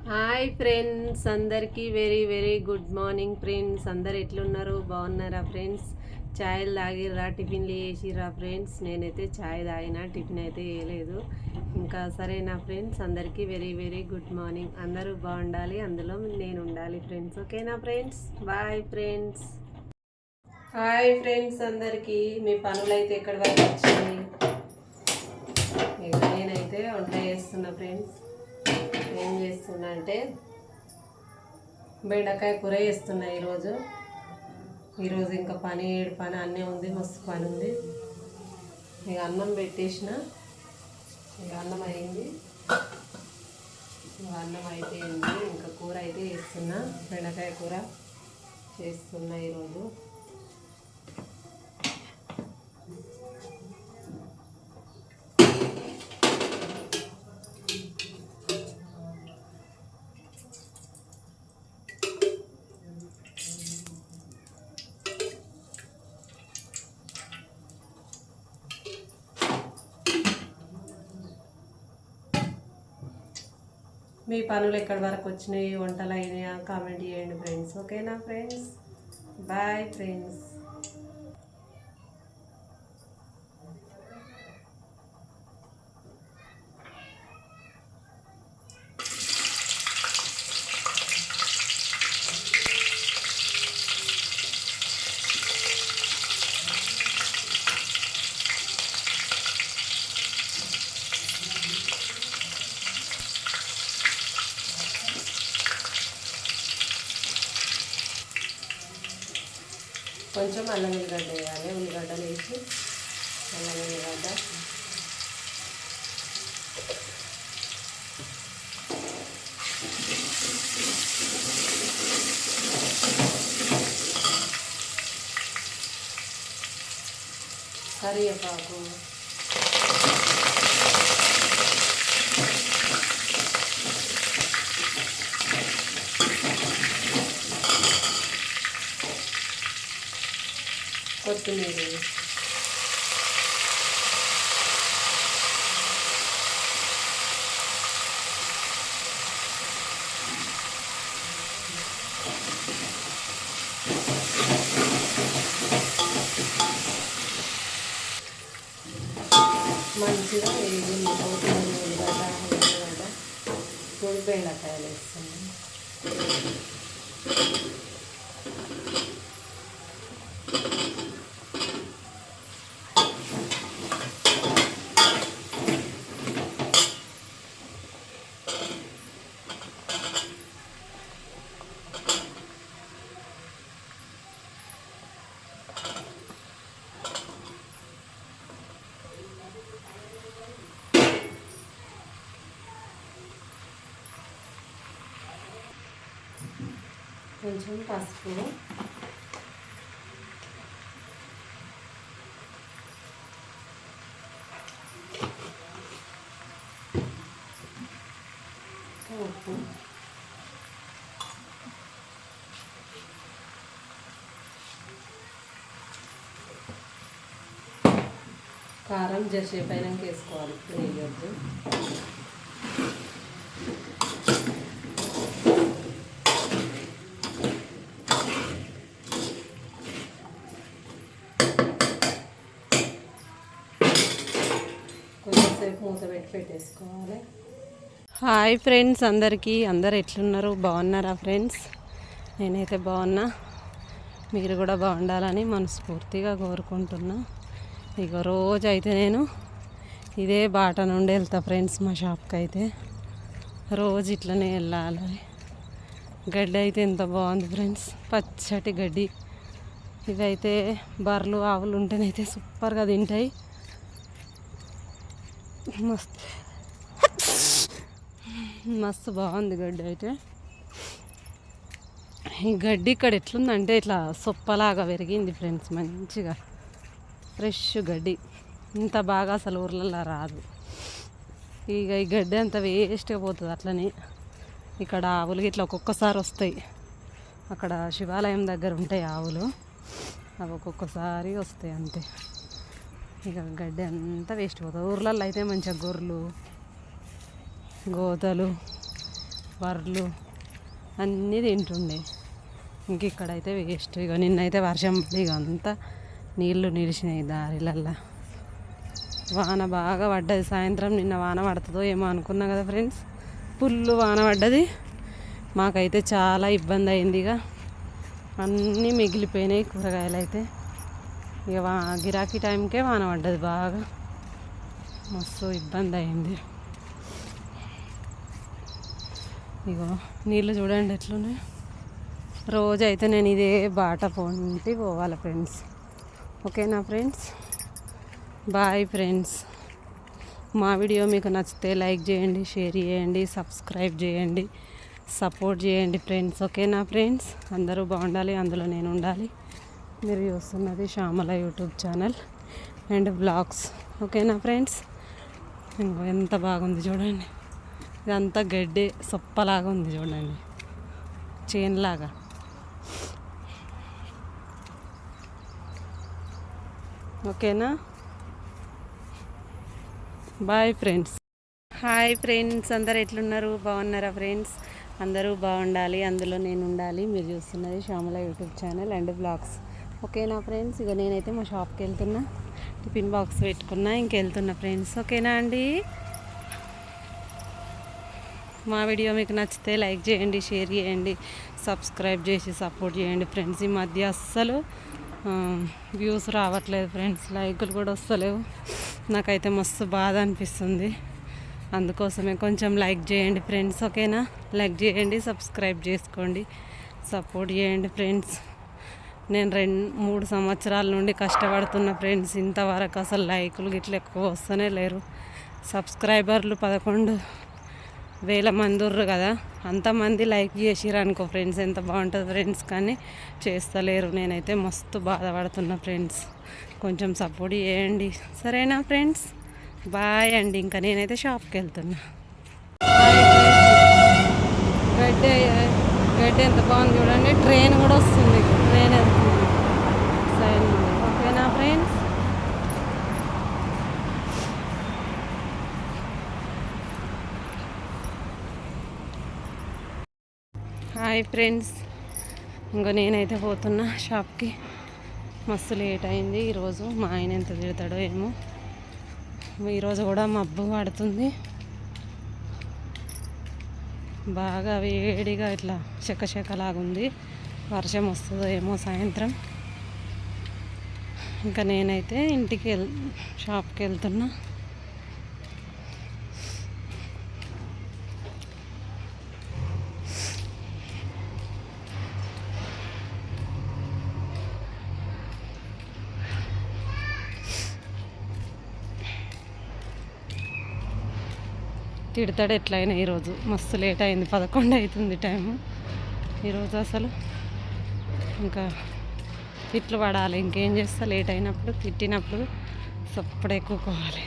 Hi friends, అందరికీ very very good morning friends. అందరు ఎట్లున్నారు? బాగున్నారా ఫ్రెండ్స్? ఛాయలు తాగిర్రా, టిఫిన్లు చేసిర్రా ఫ్రెండ్స్? నేనైతే ఛాయ్ తాగిన, టిఫిన్ అయితే వేయలేదు ఇంకా. సరేనా ఫ్రెండ్స్, అందరికీ వెరీ వెరీ గుడ్ మార్నింగ్. అందరూ బాగుండాలి, అందులో నేను ఉండాలి ఫ్రెండ్స్. ఓకేనా friends? Bye friends. Hi friends, అందరికీ. మీ పనులు అయితే ఎక్కడి వరకు వచ్చినాయి? నేనైతే వంట చేస్తున్నా ఫ్రెండ్స్. ఏం చేస్తున్నా అంటే బెండకాయ కూర చేస్తున్నా ఈరోజు ఇంకా పని అన్నీ ఉంది, మస్తు పని ఉంది. ఇక అన్నం పెట్టేసిన, ఇక అన్నం అయింది, అన్నం అయిపోయింది. ఇంకా కూర అయితే చేస్తున్నా, బెండకాయ కూర చేస్తున్నా ఈరోజు. మీ పనులు ఎక్కడి వరకు వచ్చినాయి, వంటలు అయినాయా? కామెంట్ చేయండి ఫ్రెండ్స్. ఓకేనా ఫ్రెండ్స్? Bye friends. కొంచెం అల్లం ఎల్లిగడ్డ వేయాలి, ఉల్లిగడ్డలు వేసి అల్లం ఎల్లిగడ్డ కరివేపాకు కొత్తిమీర మంచిగా వేగింది. కొత్తిమీర, ఉల్లిగడ్డ పొడి బెండకాయలు వేస్తున్నాం. కొంచెం పసుపు, ఉప్పు, కారం జరసేపు అయినాక వేసుకోవాలి, వేయొద్దు. కొంచెంసేపు మూత పెట్టి పెట్టేసుకోవాలి. హాయ్ ఫ్రెండ్స్, అందరు ఎట్లున్నారు? బాగున్నారా ఫ్రెండ్స్? నేనైతే బాగున్నా, మీరు కూడా బాగుండాలని మనస్ఫూర్తిగా కోరుకుంటున్నా. ఇక రోజు అయితే నేను ఇదే బాట నుండి వెళ్తా ఫ్రెండ్స్, మా షాప్కి అయితే రోజు ఇట్లనే వెళ్ళాలి. గడ్డి అయితే ఎంత బాగుంది ఫ్రెండ్స్, పచ్చటి గడ్డి. ఇవైతే బర్రెలు ఆవులు ఉంటేనైతే సూపర్గా తింటాయి. మస్తు బాగుంది గడ్డి అయితే. ఈ గడ్డి ఇక్కడ ఎట్లుందంటే ఇట్లా సొప్పలాగా పెరిగింది ఫ్రెండ్స్, మంచిగా ఫ్రెష్ గడ్డి. ఇంత బాగా అసలు ఊర్లలో రాదు. ఇక ఈ గడ్డి అంత వేస్ట్గా పోతుంది అట్లని. ఇక్కడ ఆవులు ఇట్లా ఒక్కొక్కసారి వస్తాయి, అక్కడ శివాలయం దగ్గర ఉంటాయి ఆవులు, అవి ఒక్కొక్కసారి వస్తాయి అంతే. ఇక గడ్డి అంతా వేస్ట్ పోతుంది. ఊర్లలో అయితే మంచిగా గొర్రెలు, గోతలు వర్లు అన్నీ తింటుండే. ఇంక ఇక్కడైతే వేస్ట్. ఇక నిన్నైతే వర్షం పడి ఇక అంతా నీళ్ళు నిలిచినాయి దారిలల్లా. వాన బాగా పడ్డది సాయంత్రం. నిన్న వాన పడుతుందో ఏమో అనుకున్నా కదా ఫ్రెండ్స్, ఫుల్ వాన పడ్డది. మాకైతే చాలా ఇబ్బంది అయింది. ఇక అన్నీ మిగిలిపోయినాయి కూరగాయలు అయితే. ఇక గిరాకీ టైంకే వాన పడ్డది బాగా, మస్తు ఇబ్బంది అయింది. ఇగో నీళ్ళు చూడండి ఎట్లున్నాయి. రోజైతే నేను ఇదే బాట పోవాలి ఫ్రెండ్స్. ఓకేనా ఫ్రెండ్స్, బాయ్ ఫ్రెండ్స్. మా వీడియో మీకు నచ్చితే లైక్ చేయండి, షేర్ చేయండి, సబ్స్క్రైబ్ చేయండి, సపోర్ట్ చేయండి ఫ్రెండ్స్. ఓకేనా ఫ్రెండ్స్, అందరూ బాగుండాలి, అందులో నేను ఉండాలి. మీరు చూస్తున్నది Shyamala YouTube channel and blogs. ఓకేనా ఫ్రెండ్స్, ఇంకో ఎంత బాగుంది చూడండి. ఇదంతా గడ్డి సొప్పలాగా ఉంది చూడండి, చేన్లాగా. ఓకేనా, బాయ్ ఫ్రెండ్స్. హాయ్ ఫ్రెండ్స్, అందరు ఎట్లున్నారు, బాగున్నారా ఫ్రెండ్స్? అందరూ బాగుండాలి, అందులో నేను ఉండాలి. మీరు చూస్తున్నది Shyamala YouTube channel and blogs. ఓకేనా ఫ్రెండ్స్, ఇక నేనైతే మా షాప్కి వెళ్తున్నా, టిఫిన్ బాక్స్ పెట్టుకున్నా, ఇంకెళ్తున్నా ఫ్రెండ్స్. ఓకేనా అండి, మా వీడియో మీకు నచ్చితే లైక్ చేయండి, షేర్ చేయండి, సబ్స్క్రైబ్ చేసి సపోర్ట్ చేయండి ఫ్రెండ్స్. ఈ మధ్య అస్సలు వ్యూస్ రావట్లేదు ఫ్రెండ్స్, లైకులు కూడా వస్తలేవు. నాకైతే మస్తు బాధ అనిపిస్తుంది. అందుకోసమే కొంచెం లైక్ చేయండి ఫ్రెండ్స్. ఓకేనా, లైక్ చేయండి, సబ్స్క్రైబ్ చేసుకోండి, సపోర్ట్ చేయండి ఫ్రెండ్స్. నేను 2-3 సంవత్సరాల నుండి కష్టపడుతున్న ఫ్రెండ్స్, ఇంతవరకు అసలు లైకులు గిట్ల ఎక్కువ వస్తూనే లేరు. సబ్స్క్రైబర్లు 11,000 మంది ఉర్రు కదా, అంతమంది లైక్ చేసిరు అనుకో ఫ్రెండ్స్, ఎంత బాగుంటుంది ఫ్రెండ్స్. కానీ చేస్తలేరు. నేనైతే మస్తు బాధపడుతున్నా ఫ్రెండ్స్, కొంచెం సపోర్ట్ చేయండి. సరేనా ఫ్రెండ్స్, బాయ్ అండి. ఇంకా నేనైతే షాప్కి వెళ్తున్నా. గడ్డి ఎంత బాగుంది చూడండి. ట్రైన్ కూడా వస్తుంది, ట్రైన్ వెళ్తుంది సైడ్ నుండి. ఓకేనా ఫ్రెండ్స్, హాయ్ ఫ్రెండ్స్. ఇంకో నేనైతే పోతున్నా షాప్కి. మస్తు లేట్ అయింది ఈరోజు. మా ఆయన ఎంత తిడతాడో ఏమో. ఈరోజు కూడా మబ్బు పడుతుంది బాగా, వేడిగా ఇట్లా చెక్కలాగుంది. వర్షం వస్తుందో ఏమో సాయంత్రం. ఇంకా నేనైతే షాప్కి వెళ్తున్నా. తిడతాడు ఎట్లయినా. ఈరోజు మస్తు లేట్ అయింది, 11 అవుతుంది టైము ఈరోజు. అసలు ఇంకా తిట్లు పడాలి, ఇంకేం చేస్తా. లేట్ అయినప్పుడు తిట్టినప్పుడు సప్పుడు ఎక్కుకోవాలి.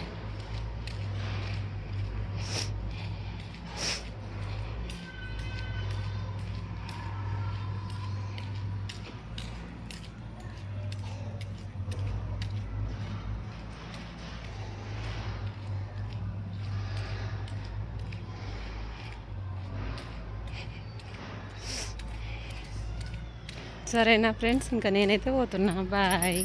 సరేనా ఫ్రెండ్స్, ఇంకా నేనైతే పోతున్నా. బాయ్.